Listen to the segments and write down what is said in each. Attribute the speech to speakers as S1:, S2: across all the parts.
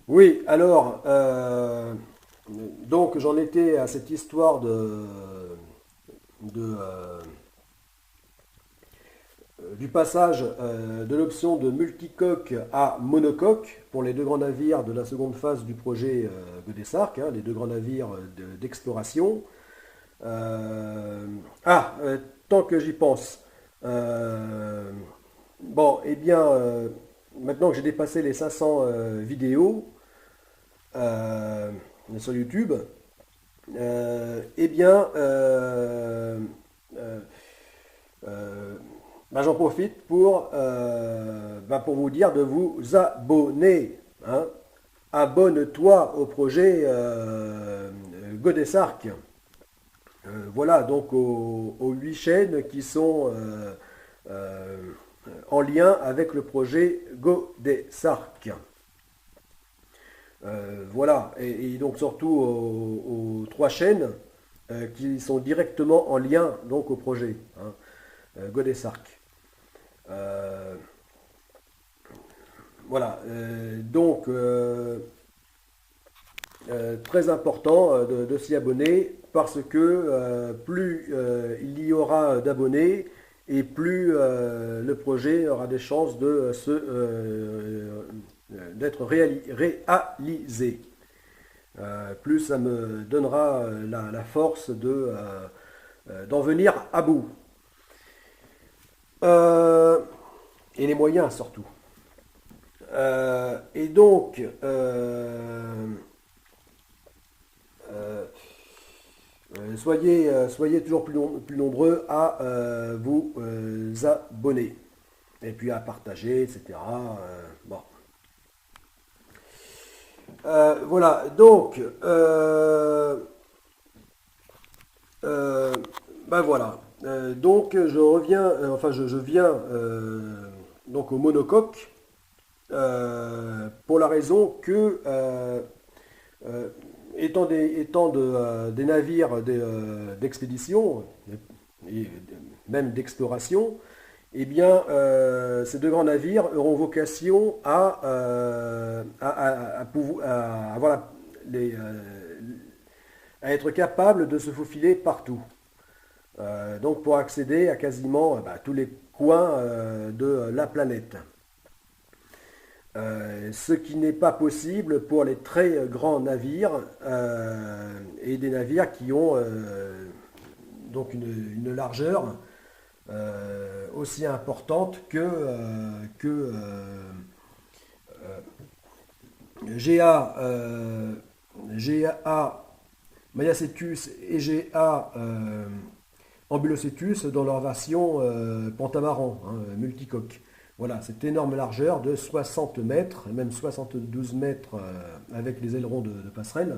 S1: Oui, alors, donc j'en étais à cette histoire de, du passage de l'option de multicoque à monocoque pour les deux grands navires de la seconde phase du projet Godessarc, hein, les deux grands navires d'exploration. Euh, ah, tant que j'y pense. Euh, bon, eh bien, maintenant que j'ai dépassé les 500 vidéos euh, sur YouTube, eh bien, euh, euh, ben, j'en profite pour vous dire de vous abonner. Hein. Abonne-toi au projet Godessarc. Voilà, donc aux 8 chaînes qui sont euh, en lien avec le projet Godessarc. Voilà, et donc surtout aux 3 chaînes qui sont directement en lien donc au projet hein, Godessarc. Euh, voilà, très important de s'y abonner parce que plus il y aura d'abonnés et plus le projet aura des chances d'être réalisé. Plus ça me donnera la force d'en venir à bout. Euh, et les moyens surtout. Et donc, euh, soyez toujours plus nombreux à vous abonner et puis à partager, etc. Bon. Voilà, donc, euh, ben voilà. Donc, je reviens, enfin, je viens donc au monocoque pour la raison que Euh, des navires d'expédition et même d'exploration, eh bien, ces deux grands navires auront vocation à avoir à être capables de se faufiler partout. Donc pour accéder à quasiment tous les coins de la planète. Ce qui n'est pas possible pour les très grands navires et des navires qui ont donc une largeur aussi importante GA, GA Mayacetus et GA Ambulocetus dans leur version pentamaran, hein, multicoque. Voilà, cette énorme largeur de 60 mètres, même 72 mètres avec les ailerons de passerelle.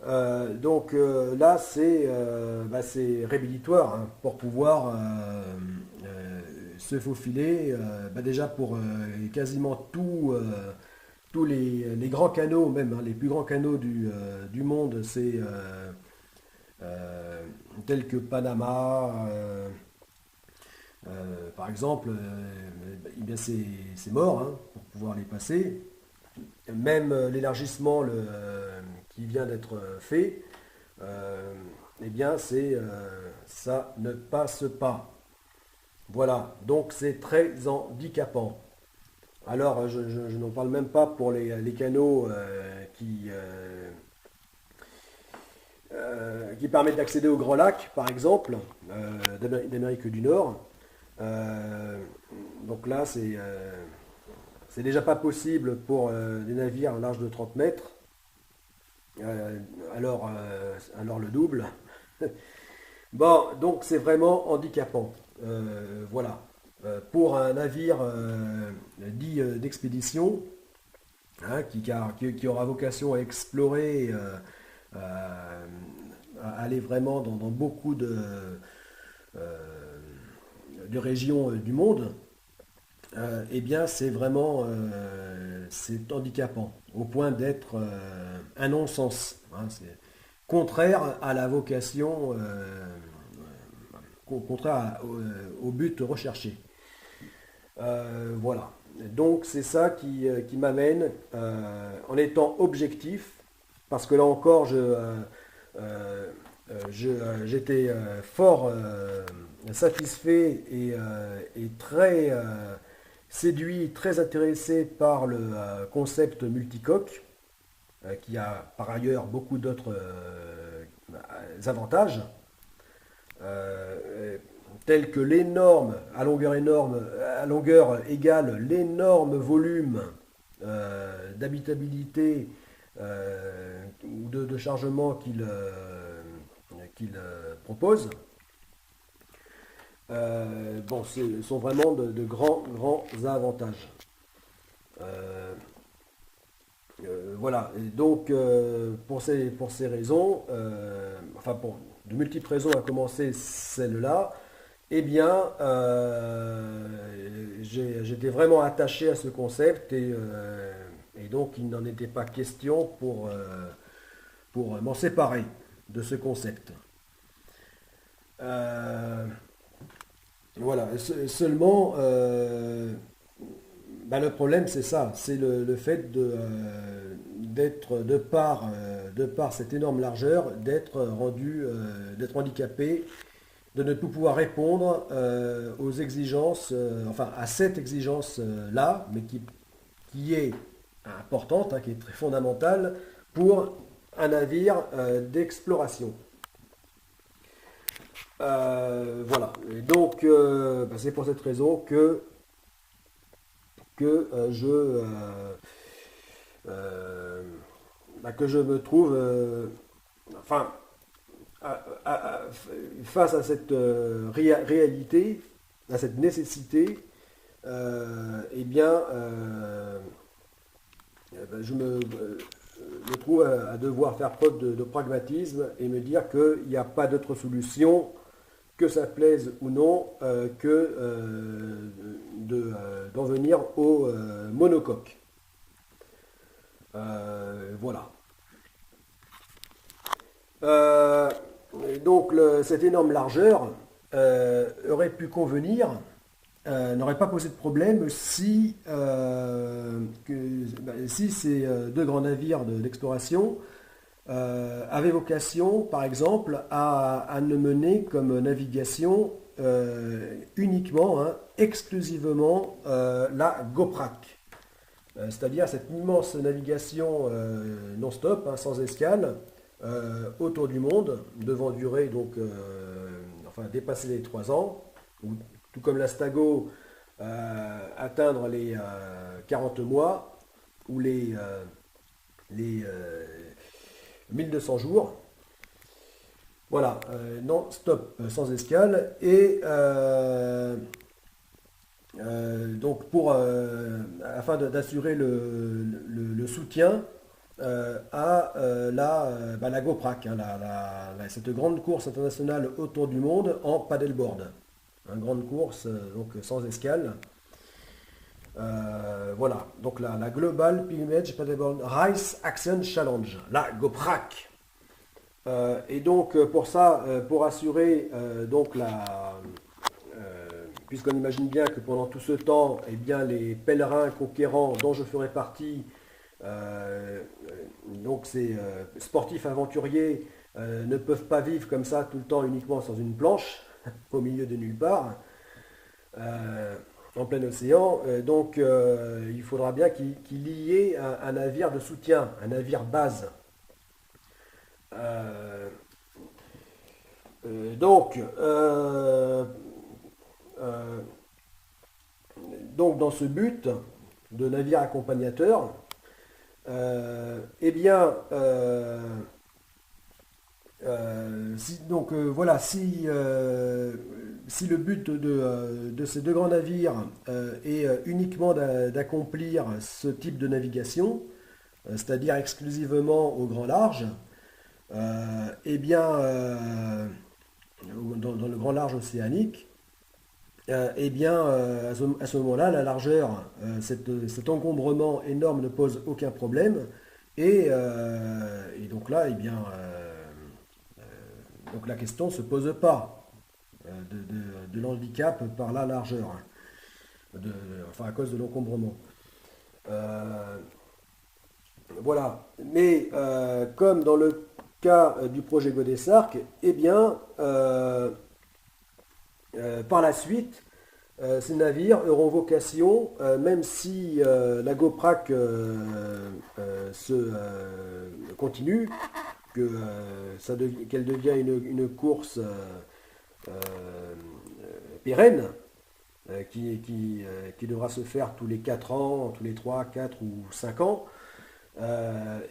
S1: Là, c'est rédhibitoire hein, pour pouvoir se faufiler. Déjà pour quasiment tous les grands canaux, même hein, les plus grands canaux du monde, c'est tels que Panama, par exemple, eh bien c'est mort hein, pour pouvoir les passer. Même l'élargissement qui vient d'être fait, eh bien ça ne passe pas. Voilà, donc c'est très handicapant. Alors je n'en parle même pas pour les canaux qui permettent d'accéder au Grand Lac, par exemple, d'Amérique du Nord. Euh, donc là, c'est déjà pas possible pour des navires à large de 30 mètres. Euh, alors le double. Bon, donc c'est vraiment handicapant. Voilà. Pour un navire dit d'expédition, hein, qui aura vocation à explorer, euh, à aller vraiment dans beaucoup de régions du monde, eh bien c'est vraiment c'est handicapant au point d'être un non-sens. Hein, c'est contraire à la vocation, contraire au but recherché. Voilà. Donc c'est ça qui m'amène, en étant objectif, parce que là encore, j'étais fort satisfait et très séduit, très intéressé par le concept multicoque, qui a par ailleurs beaucoup d'autres avantages, tels que l'énorme, à longueur égale l'énorme volume d'habitabilité ou de chargement qu'il propose. Bon, ce sont vraiment de grands avantages. Euh, voilà, et donc pour ces raisons, enfin pour de multiples raisons, à commencer celle-là, eh bien, j'étais vraiment attaché à ce concept et donc il n'en était pas question pour m'en séparer de ce concept. Euh, voilà, seulement, bah, le problème c'est ça, c'est le fait d'être, de par cette énorme largeur, d'être handicapé, de ne plus pouvoir répondre aux exigences, enfin à cette exigence-là, mais qui est importante, hein, qui est très fondamentale pour un navire d'exploration. Voilà. Et donc, bah, c'est pour cette raison euh, que je me trouve, enfin, face à cette réalité, à cette nécessité, eh bien, ben, me trouve à devoir faire preuve de pragmatisme et me dire qu'il n'y a pas d'autre solution, que ça plaise ou non, d'en venir au monocoque. Voilà. Euh, donc cette énorme largeur aurait pu convenir, n'aurait pas posé de problème si ces deux grands navires d'exploration avaient vocation, par exemple, à ne mener comme navigation uniquement, hein, exclusivement la GoPrac. C'est-à-dire cette immense navigation non-stop, hein, sans escale, autour du monde, devant durer donc, enfin dépasser les 3 ans, ou, tout comme l'Astago, atteindre les 40 mois ou les 1200 jours. Voilà, non-stop, sans escale. Et donc afin d'assurer le soutien à la GoPrac, hein, cette grande course internationale autour du monde en paddleboard. Une grande course donc sans escale. Voilà, donc la Global Pilgrimage Paddleboard Race Action Challenge, la GoPrac. Et donc pour ça, pour assurer donc puisqu'on imagine bien que pendant tout ce temps, eh bien, les pèlerins conquérants dont je ferai partie, donc ces sportifs aventuriers, ne peuvent pas vivre comme ça tout le temps uniquement sur une planche, au milieu de nulle part, en plein océan. Donc il faudra bien qu'il y ait un navire de soutien, un navire base. Euh, donc, euh, donc dans ce but de navire accompagnateur, eh bien, donc voilà, si le but de ces deux grands navires est uniquement d'accomplir ce type de navigation, c'est-à-dire exclusivement au grand large, eh bien, dans le grand large océanique, eh bien, à ce moment-là, la largeur, cet encombrement énorme ne pose aucun problème. Et donc là, eh bien, donc la question ne se pose pas de l'handicap par la largeur. enfin à cause de l'encombrement. Voilà. Mais comme dans le cas du projet Godessarc, eh bien, par la suite, ces navires auront vocation, même si la GoPrac continue, qu'elle devient une course pérenne, qui devra se faire tous les 4 ans, tous les 3, 4 ou 5 ans,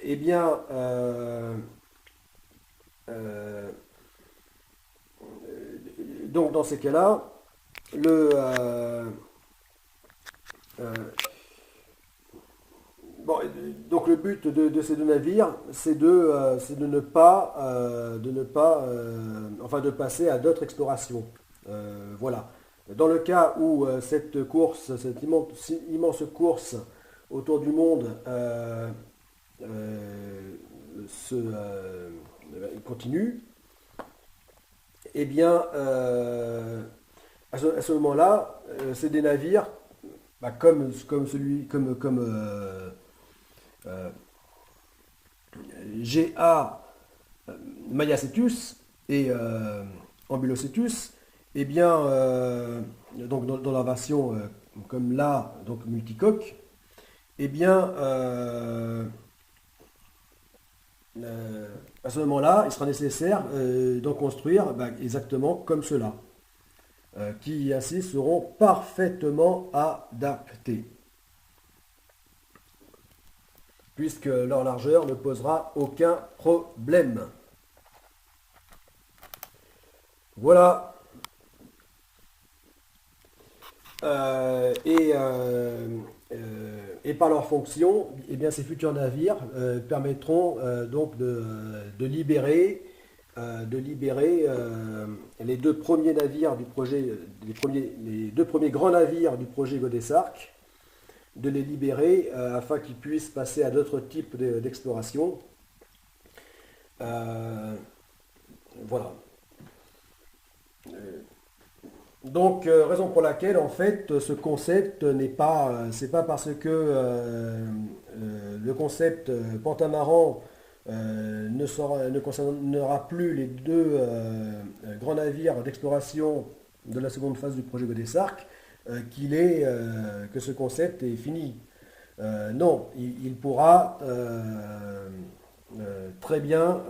S1: eh bien, euh, donc dans ces cas-là, le, euh, bon, donc le but de ces deux navires, c'est de ne pas, enfin de passer à d'autres explorations. Voilà. Dans le cas où cette course, cette immense course autour du monde continue, eh bien, à ce moment-là, c'est des navires, bah, comme GA Mayacetus et Ambulocetus, eh bien, donc dans la version comme là, donc multicoque, eh bien, à ce moment-là, il sera nécessaire d'en construire bah, exactement comme cela, qui ainsi seront parfaitement adaptés, puisque leur largeur ne posera aucun problème. Voilà. Et par leur fonction, eh bien, ces futurs navires permettront donc de libérer, les deux premiers navires du projet, les deux premiers grands navires du projet Godessarc, de les libérer afin qu'ils puissent passer à d'autres types d'exploration. Voilà. Donc, raison pour laquelle, en fait, ce concept n'est pas, c'est pas parce que le concept Pentamaran ne concernera plus les deux grands navires d'exploration de la seconde phase du projet Godessarc, que ce concept est fini. Non, il pourra très bien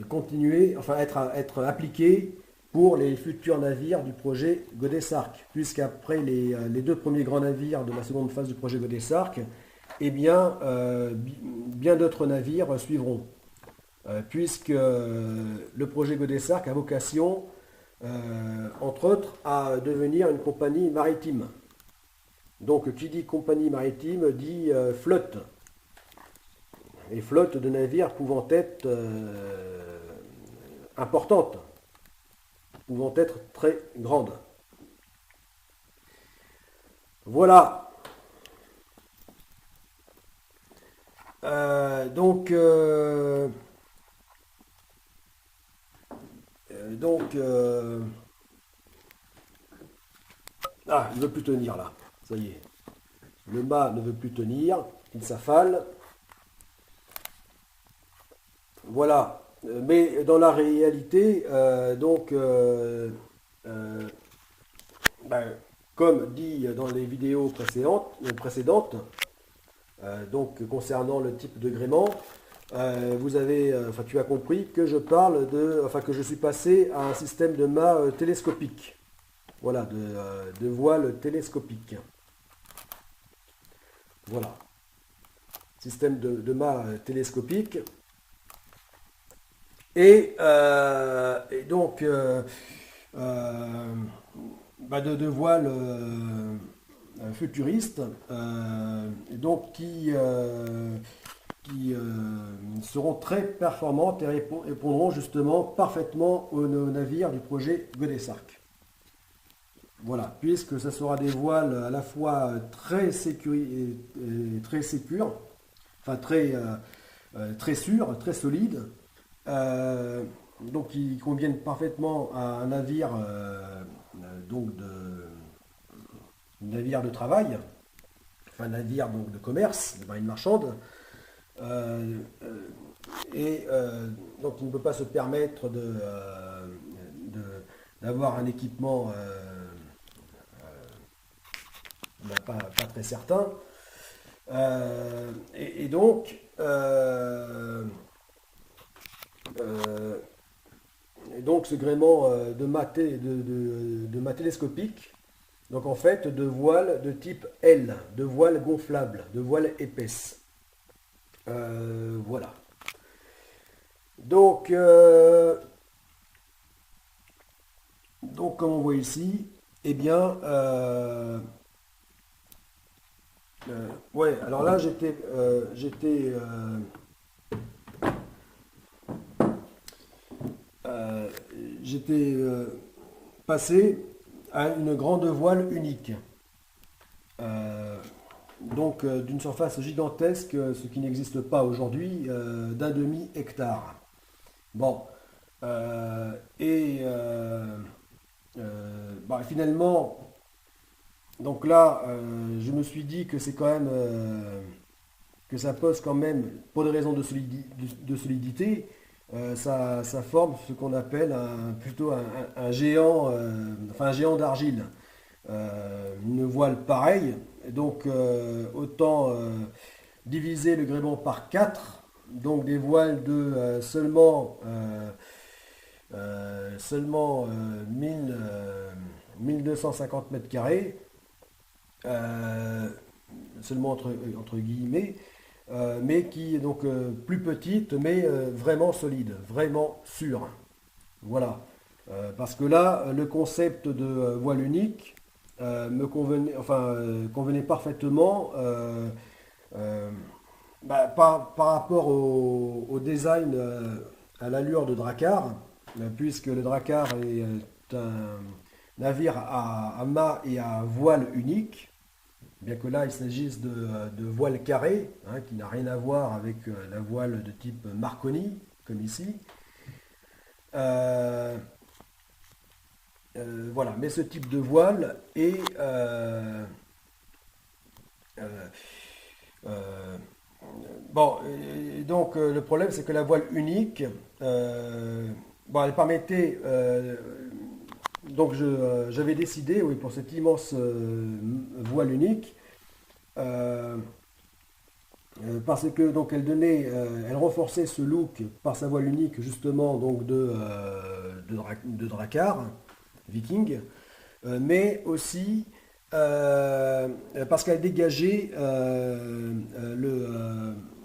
S1: continuer, enfin être appliqué pour les futurs navires du projet Godessarc, puisqu'après les deux premiers grands navires de la seconde phase du projet Godessarc, eh bien, bien d'autres navires suivront, puisque le projet Godessarc a vocation, entre autres, à devenir une compagnie maritime. Donc, qui dit compagnie maritime dit flotte, et flotte de navires pouvant être importantes, pouvant être très grandes. Voilà. Donc, ah, il ne veut plus tenir là. Ça y est. Le mât ne veut plus tenir. Il s'affale. Voilà. Mais dans la réalité, ben, comme dit dans les vidéos précédentes, donc concernant le type de gréement, tu as compris que que je suis passé à un système de mât télescopique. Voilà, de voile télescopique. Voilà. Système de mât télescopique. Et donc, de voiles futuristes, donc qui seront très performantes et répondront justement parfaitement aux navires du projet Godessarc. Voilà, puisque ce sera des voiles à la fois très sécures, enfin très sûres, très solides, donc qui conviennent parfaitement à un navire donc navire de travail, enfin navire donc de commerce, de marine marchande, donc il ne peut pas se permettre d'avoir un équipement pas très certain. Et donc, ce gréement de mât télescopique, donc en fait de voiles de type L, de voiles gonflables, de voiles épaisses. Voilà. Donc comme on voit ici, eh bien, ouais, alors là j'étais passé à une grande voile unique. D'une surface gigantesque, ce qui n'existe pas aujourd'hui, d'un demi-hectare. Bon, finalement, donc là, je me suis dit que c'est quand même que ça pose quand même, pour des raisons de solidité, ça forme ce qu'on appelle plutôt un géant, enfin un géant d'argile. Une voile pareille, donc autant diviser le gréement par 4, donc des voiles de seulement 1250 mètres carrés, seulement entre guillemets, mais qui est donc plus petite, mais vraiment solide, vraiment sûre. Voilà. Parce que là, le concept de voile unique convenait parfaitement par rapport au design, à l'allure de Drakkar, puisque le Drakkar est un navire à mât et à voile unique, bien que là il s'agisse de voile carré, hein, qui n'a rien à voir avec la voile de type Marconi, comme ici. Voilà, mais ce type de voile est bon. Et donc le problème, c'est que la voile unique, elle permettait. Donc j'avais décidé, oui, pour cette immense voile unique, parce que donc elle renforçait ce look par sa voile unique justement donc de Drakkar Viking, mais aussi parce qu'elle dégageait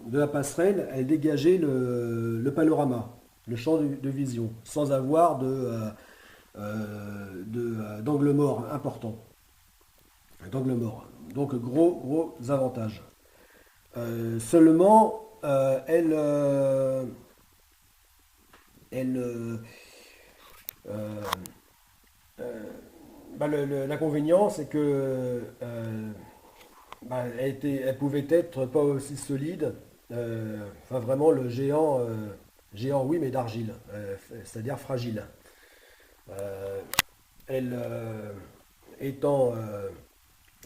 S1: de la passerelle, elle dégageait le panorama, le champ de vision, sans avoir d'angle mort important. D'angle mort. Donc gros avantage. Seulement, elle, l'inconvénient, c'est que elle pouvait être pas aussi solide. Enfin, vraiment le géant, oui, mais d'argile, c'est-à-dire fragile. Elle étant,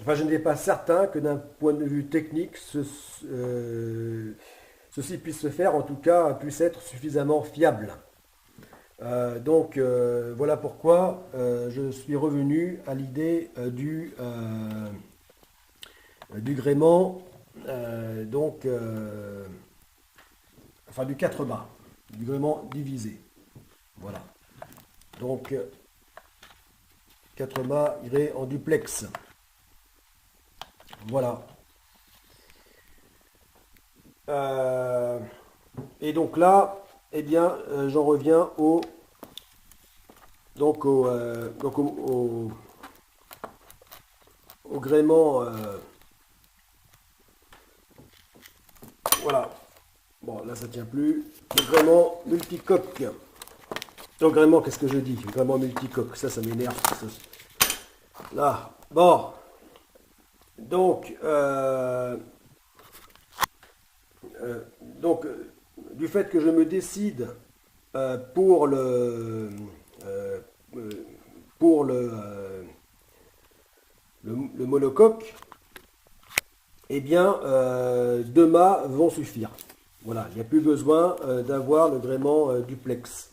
S1: enfin, je n'étais pas certain que d'un point de vue technique, ceci puisse se faire, en tout cas, puisse être suffisamment fiable. Voilà pourquoi je suis revenu à l'idée du gréement, enfin du 4 mâts, du gréement divisé. Voilà. Donc 4 mâts irait en duplex. Voilà. Et donc là, eh bien, j'en reviens au gréement. Voilà. Bon, là, ça tient plus. Le gréement multicoque. Donc, gréement, qu'est-ce que je dis? Gréement multicoque. Ça m'énerve. Là. Bon. Donc, du fait que je me décide pour le le monocoque, eh bien, 2 mâts vont suffire. Voilà, il n'y a plus besoin d'avoir le gréement duplex.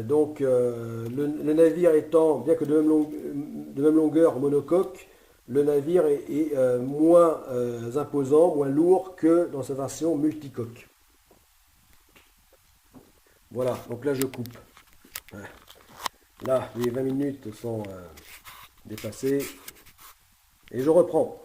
S1: Donc, le navire étant, bien que de même longueur monocoque, le navire est moins imposant, moins lourd que dans sa version multicoque. Voilà, donc là je coupe. Là, les 20 minutes sont dépassées et je reprends.